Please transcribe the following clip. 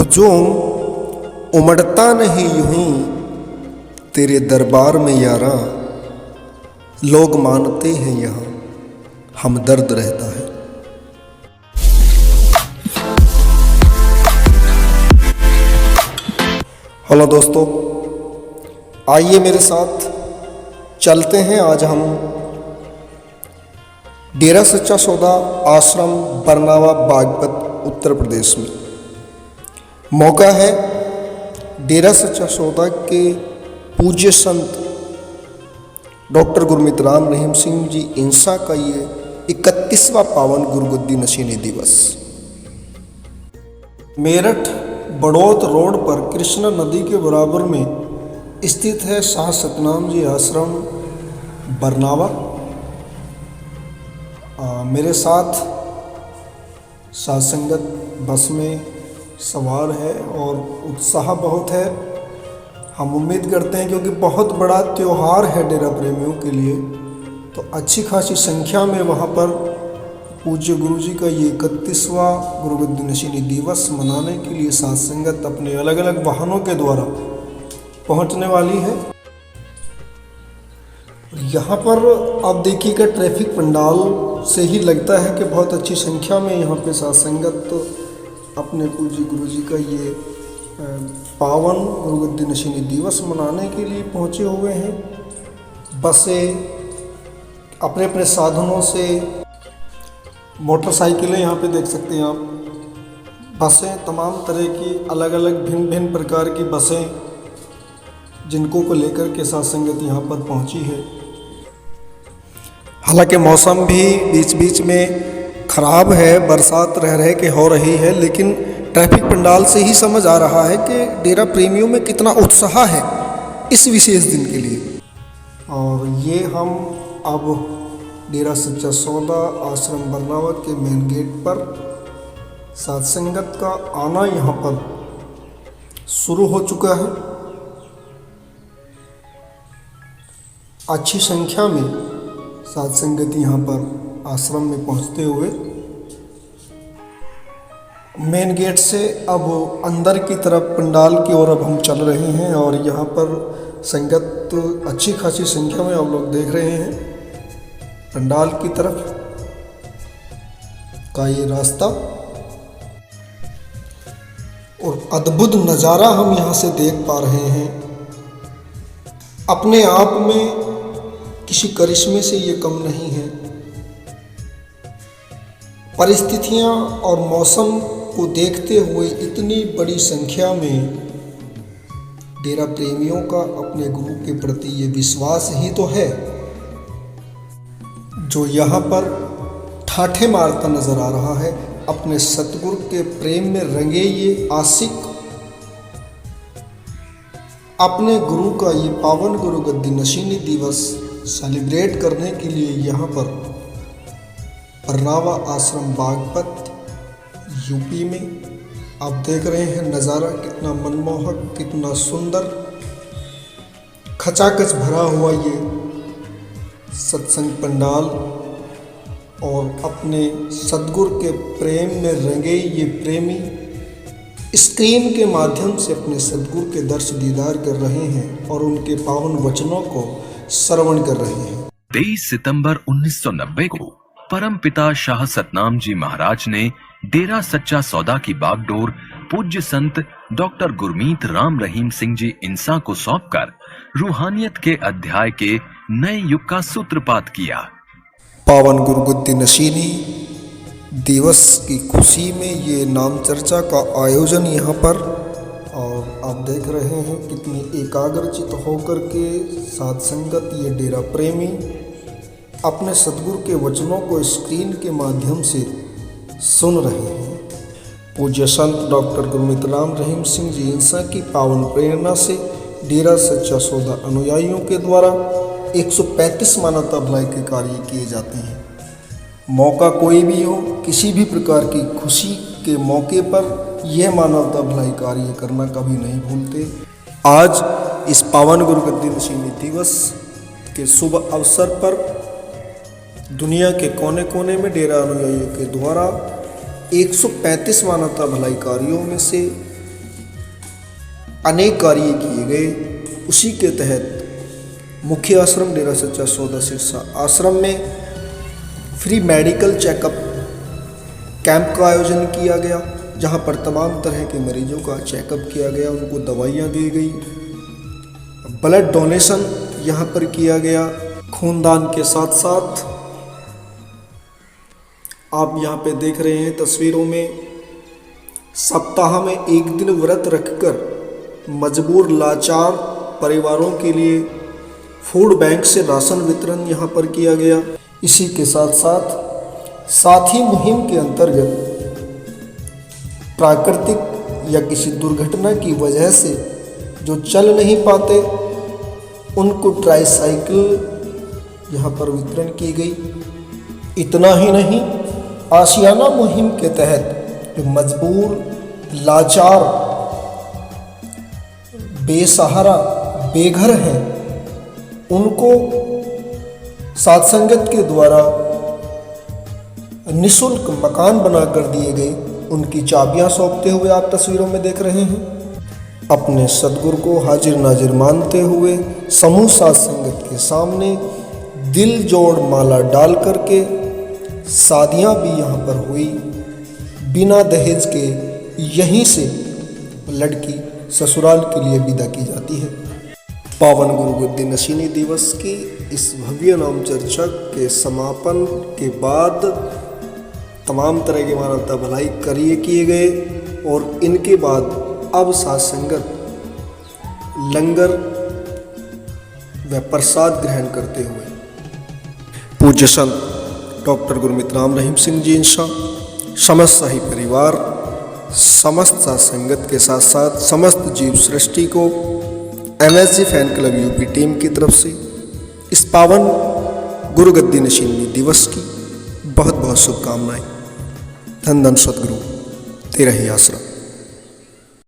हजूम उमड़ता नहीं यूं तेरे दरबार में यारा, लोग मानते हैं यहाँ हमदर्द रहता है। हेलो दोस्तों, आइए मेरे साथ चलते हैं। आज हम डेरा सच्चा सौदा आश्रम बरनावा बागपत उत्तर प्रदेश में मौका है डेरा सच्चा सौदा के पूज्य संत डॉक्टर गुरमीत राम रहीम सिंह जी इंसा का ये 31वां पावन गुरुगद्दी नशीनी दिवस। मेरठ बड़ौत रोड पर कृष्णा नदी के बराबर में स्थित है शाह सतनाम जी आश्रम बरनावा। मेरे साथ साथ संगत बस में सवार है और उत्साह बहुत है। हम उम्मीद करते हैं क्योंकि बहुत बड़ा त्यौहार है डेरा प्रेमियों के लिए, तो अच्छी खासी संख्या में वहाँ पर पूज्य गुरु जी का ये 31वां गुरुगद्दी नशीनी दिवस मनाने के लिए साथ संगत अपने अलग अलग वाहनों के द्वारा पहुँचने वाली है। यहाँ पर आप देखिएगा, ट्रैफिक पंडाल से ही लगता है कि बहुत अच्छी संख्या में यहाँ पे साथ संगत तो अपने पूज्य गुरु जी का ये पावन गुरुगद्दी नशीनी दिवस मनाने के लिए पहुँचे हुए हैं। बसें अपने अपने साधनों से, मोटरसाइकिलें यहाँ पे देख सकते हैं आप, बसें तमाम तरह की अलग अलग भिन्न भिन्न प्रकार की बसें जिनको को लेकर के साथ संगत यहाँ पर पहुँची है। हालांकि मौसम भी बीच बीच में ख़राब है, बरसात रह के हो रही है, लेकिन ट्रैफिक पंडाल से ही समझ आ रहा है कि डेरा प्रेमियों में कितना उत्साह है इस विशेष दिन के लिए। और ये हम अब डेरा सच्चा सौदा आश्रम बरनावा के मेन गेट पर साथ संगत का आना यहाँ पर शुरू हो चुका है। अच्छी संख्या में साथ संगत यहाँ पर आश्रम में पहुँचते हुए मेन गेट से अब अंदर की तरफ पंडाल की ओर अब हम चल रहे हैं। और यहाँ पर संगत अच्छी खासी संख्या में आप लोग देख रहे हैं। पंडाल की तरफ का ये रास्ता और अद्भुत नज़ारा हम यहाँ से देख पा रहे हैं। अपने आप में किसी करिश्मे से ये कम नहीं है। परिस्थितियाँ और मौसम को देखते हुए इतनी बड़ी संख्या में डेरा प्रेमियों का अपने गुरु के प्रति ये विश्वास ही तो है जो यहाँ पर ठाठे मारता नजर आ रहा है। अपने सतगुरु के प्रेम में रंगे ये आशिक अपने गुरु का ये पावन गुरुगद्दी नशीनी दिवस सेलिब्रेट करने के लिए यहाँ पर बरनावा आश्रम बागपत यूपी में आप देख रहे हैं नज़ारा कितना मनमोहक, कितना सुंदर, खचाखच भरा हुआ ये सत्संग पंडाल और अपने सद्गुरु के प्रेम में रंगे ये प्रेमी स्क्रीन के माध्यम से अपने सद्गुरु के दर्श दीदार कर रहे हैं और उनके पावन वचनों को श्रवण कर रहे हैं। 23 सितंबर 1990 को परम पिता शाह सतनाम जी महाराज ने डेरा सच्चा सौदा की बागडोर पूज्य संत डॉक्टर गुरमीत राम रहीम सिंह जी इंसा को सौंपकर रूहानियत के अध्याय के नए युग का सूत्रपात किया। पावन गुरुगद्दी नशीनी दिवस की खुशी में ये नाम चर्चा का आयोजन यहाँ पर, और आप देख रहे हैं कितनी एकाग्रचित होकर के साथ संगत ये डेरा प्रेमी अपने सद्गुरु के वचनों को स्क्रीन के माध्यम से सुन रहे हैं। पूज्य संत डॉक्टर गुरमीत राम रहीम सिंह जी इंसा की पावन प्रेरणा से डेरा सच्चा सौदा अनुयायियों के द्वारा 135 मानवता भलाई के कार्य किए जाते हैं। मौका कोई भी हो, किसी भी प्रकार की खुशी के मौके पर यह मानवता भलाई कार्य करना कभी नहीं भूलते। आज इस पावन गुरुगद्दी नशीनी दिवस के शुभ अवसर पर दुनिया के कोने कोने में डेरा अनुयायियों के द्वारा 135 मानवता भलाई कार्यों में से अनेक कार्य किए गए। उसी के तहत मुख्य आश्रम डेरा सच्चा सौदा सिरसा आश्रम में फ्री मेडिकल चेकअप कैंप का आयोजन किया गया, जहां पर तमाम तरह के मरीजों का चेकअप किया गया, उनको दवाइयां दी गई। ब्लड डोनेशन यहां पर किया गया। खूनदान के साथ साथ आप यहां पे देख रहे हैं तस्वीरों में, सप्ताह में एक दिन व्रत रखकर मजबूर लाचार परिवारों के लिए फूड बैंक से राशन वितरण यहां पर किया गया। इसी के साथ साथ साथी मुहिम के अंतर्गत प्राकृतिक या किसी दुर्घटना की वजह से जो चल नहीं पाते उनको ट्राईसाइकिल यहाँ पर वितरण की गई। इतना ही नहीं, आशियाना मुहिम के तहत जो मजबूर लाचार बेसहारा बेघर हैं उनको साध संगत के द्वारा निःशुल्क मकान बनाकर दिए गए। उनकी चाबियां सौंपते हुए आप तस्वीरों में देख रहे हैं। अपने सद्गुरु को हाजिर नाजिर मानते हुए समूह साध संगत के सामने दिल जोड़ माला डाल करके शादियां भी यहाँ पर हुई। बिना दहेज के यहीं से लड़की ससुराल के लिए विदा की जाती है। पावन गुरु गद्दी नशीनी दिवस की इस भव्य नाम चर्चा के समापन के बाद तमाम तरह की मानवता भलाई कार्य किए गए और इनके बाद अब साध संगत लंगर व प्रसाद ग्रहण करते हुए पूज्य संत डॉक्टर गुरमीत राम रहीम सिंह जी इंशा, समस्त शाही परिवार, समस्त साध संगत के साथ साथ समस्त जीव सृष्टि को MSG fan club UP team की तरफ से इस पावन गुरु गद्दी नशीनी दिवस की बहुत बहुत शुभकामनाएं। धन धन सद्गुरु तेरा ही आश्रम।